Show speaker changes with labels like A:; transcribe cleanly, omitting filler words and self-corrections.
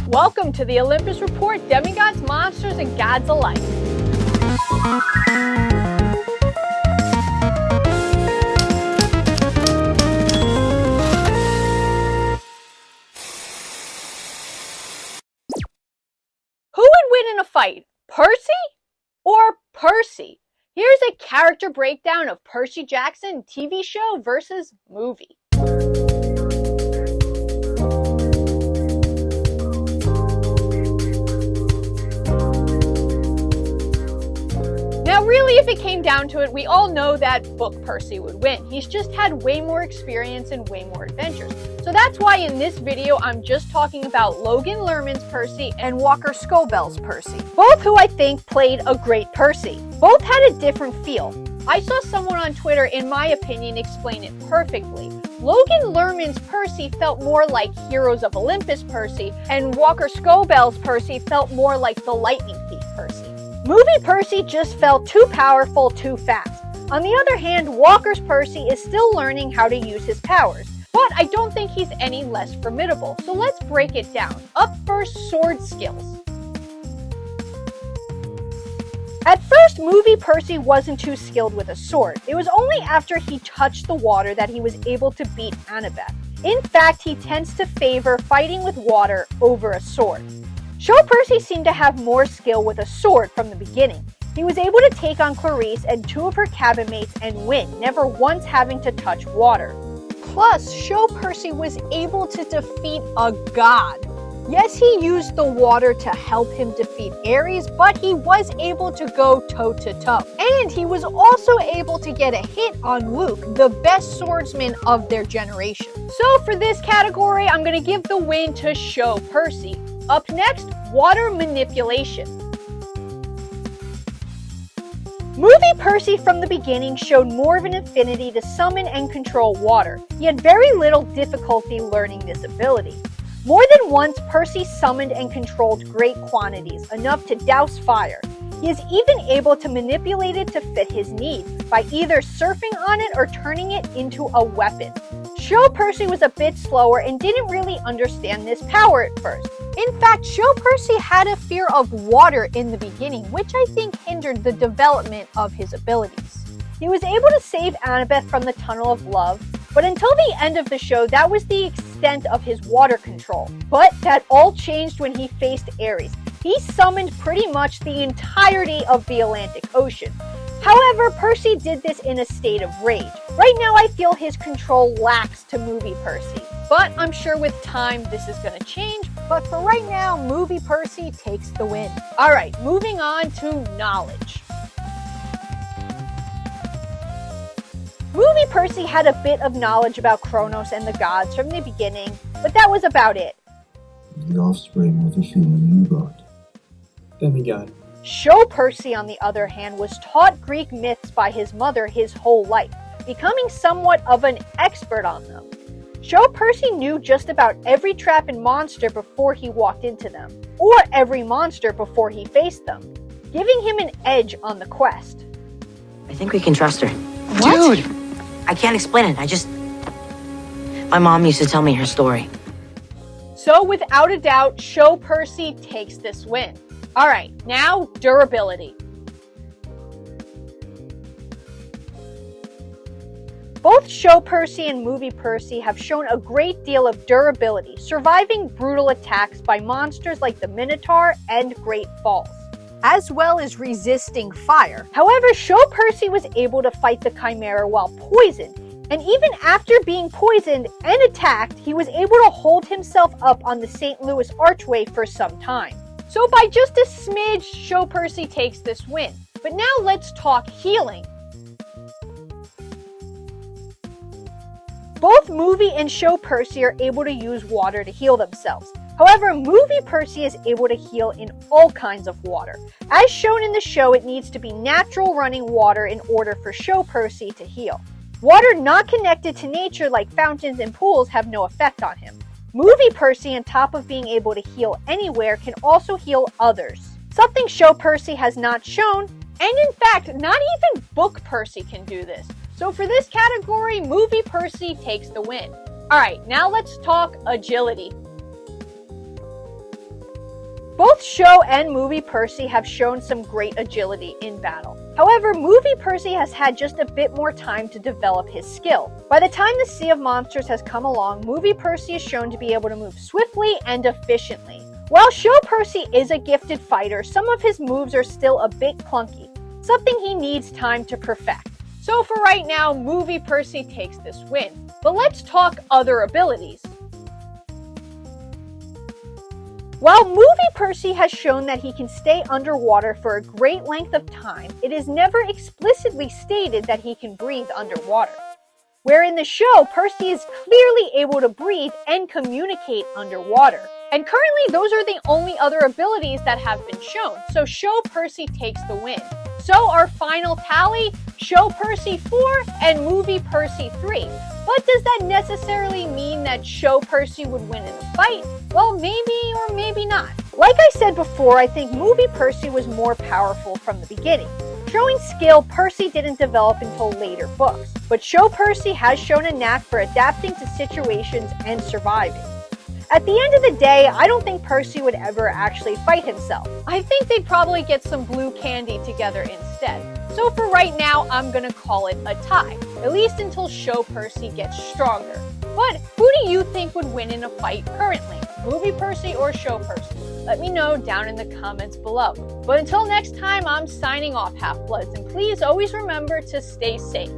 A: Welcome to the Olympus Report, demigods, monsters, and gods alike. Who would win in a fight, Percy or Percy? Here's a character breakdown of Percy Jackson TV show versus movie. Now really, if it came down to it, we all know that book Percy would win. He's just had way more experience and way more adventures. So that's why in this video, I'm just talking about Logan Lerman's Percy and Walker Scobell's Percy. Both who I think played a great Percy. Both had a different feel. I saw someone on Twitter, in my opinion, explain it perfectly. Logan Lerman's Percy felt more like Heroes of Olympus Percy, and Walker Scobell's Percy felt more like the Lightning Thief Percy. Movie Percy just felt too powerful too fast. On the other hand, Walker's Percy is still learning how to use his powers, but I don't think he's any less formidable, so let's break it down. Up first, sword skills. At first, Movie Percy wasn't too skilled with a sword. It was only after he touched the water that he was able to beat Annabeth. In fact, he tends to favor fighting with water over a sword. Show Percy seemed to have more skill with a sword from the beginning. He was able to take on Clarice and two of her cabin mates and win, never once having to touch water. Plus, Show Percy was able to defeat a god. Yes, he used the water to help him defeat Ares, but he was able to go toe-to-toe. And he was also able to get a hit on Luke, the best swordsman of their generation. So for this category, I'm going to give the win to Show Percy. Up next, water manipulation. Movie Percy from the beginning showed more of an affinity to summon and control water. He had very little difficulty learning this ability. More than once, Percy summoned and controlled great quantities, enough to douse fire. He is even able to manipulate it to fit his needs, by either surfing on it or turning it into a weapon. Show Percy was a bit slower and didn't really understand this power at first. In fact, Show Percy had a fear of water in the beginning, which I think hindered the development of his abilities. He was able to save Annabeth from the Tunnel of Love, but until the end of the show, that was the extent of his water control. But that all changed when he faced Ares. He summoned pretty much the entirety of the Atlantic Ocean. However, Percy did this in a state of rage. Right now, I feel his control lacks to Movie Percy. But I'm sure with time, this is going to change. But for right now, Movie Percy takes the win. Alright, moving on to knowledge. Movie Percy had a bit of knowledge about Kronos and the gods from the beginning, but that was about it.
B: The offspring of a human god. Demigod.
A: Show Percy, on the other hand, was taught Greek myths by his mother his whole life, becoming somewhat of an expert on them. Show Percy knew just about every trap and monster before he walked into them, or every monster before he faced them, giving him an edge on the quest.
C: I think we can trust her.
A: What?
C: Dude! I can't explain it, My mom used to tell me her story.
A: So without a doubt, Show Percy takes this win. Alright, now durability. Both Show Percy and Movie Percy have shown a great deal of durability, surviving brutal attacks by monsters like the Minotaur and Great Falls, as well as resisting fire. However, Show Percy was able to fight the Chimera while poisoned, and even after being poisoned and attacked, he was able to hold himself up on the St. Louis Archway for some time. So by just a smidge, Show Percy takes this win. But now let's talk healing. Both Movie and Show Percy are able to use water to heal themselves. However, Movie Percy is able to heal in all kinds of water. As shown in the show, it needs to be natural running water in order for Show Percy to heal. Water not connected to nature like fountains and pools have no effect on him. Movie Percy, on top of being able to heal anywhere, can also heal others. Something Show Percy has not shown, and in fact, not even Book Percy can do this. So for this category, Movie Percy takes the win. Alright, now let's talk agility. Both show and movie Percy have shown some great agility in battle. However, movie Percy has had just a bit more time to develop his skill. By the time the Sea of Monsters has come along, movie Percy is shown to be able to move swiftly and efficiently. While show Percy is a gifted fighter, some of his moves are still a bit clunky, something he needs time to perfect. So for right now, movie Percy takes this win. But let's talk other abilities. While movie Percy has shown that he can stay underwater for a great length of time, it is never explicitly stated that he can breathe underwater. Where in the show, Percy is clearly able to breathe and communicate underwater. And currently, those are the only other abilities that have been shown, so show Percy takes the win. So our final tally, show Percy 4 and movie Percy 3. But does that necessarily mean that show Percy would win in a fight? Well, maybe or maybe not. Like I said before, I think movie Percy was more powerful from the beginning. Showing skill, Percy didn't develop until later books. But show Percy has shown a knack for adapting to situations and surviving. At the end of the day, I don't think Percy would ever actually fight himself. I think they'd probably get some blue candy together instead. So for right now, I'm gonna call it a tie, at least until show Percy gets stronger. But who do you think would win in a fight currently? Movie Percy or show Percy? Let me know down in the comments below. But until next time, I'm signing off, Half-Bloods, and please always remember to stay safe.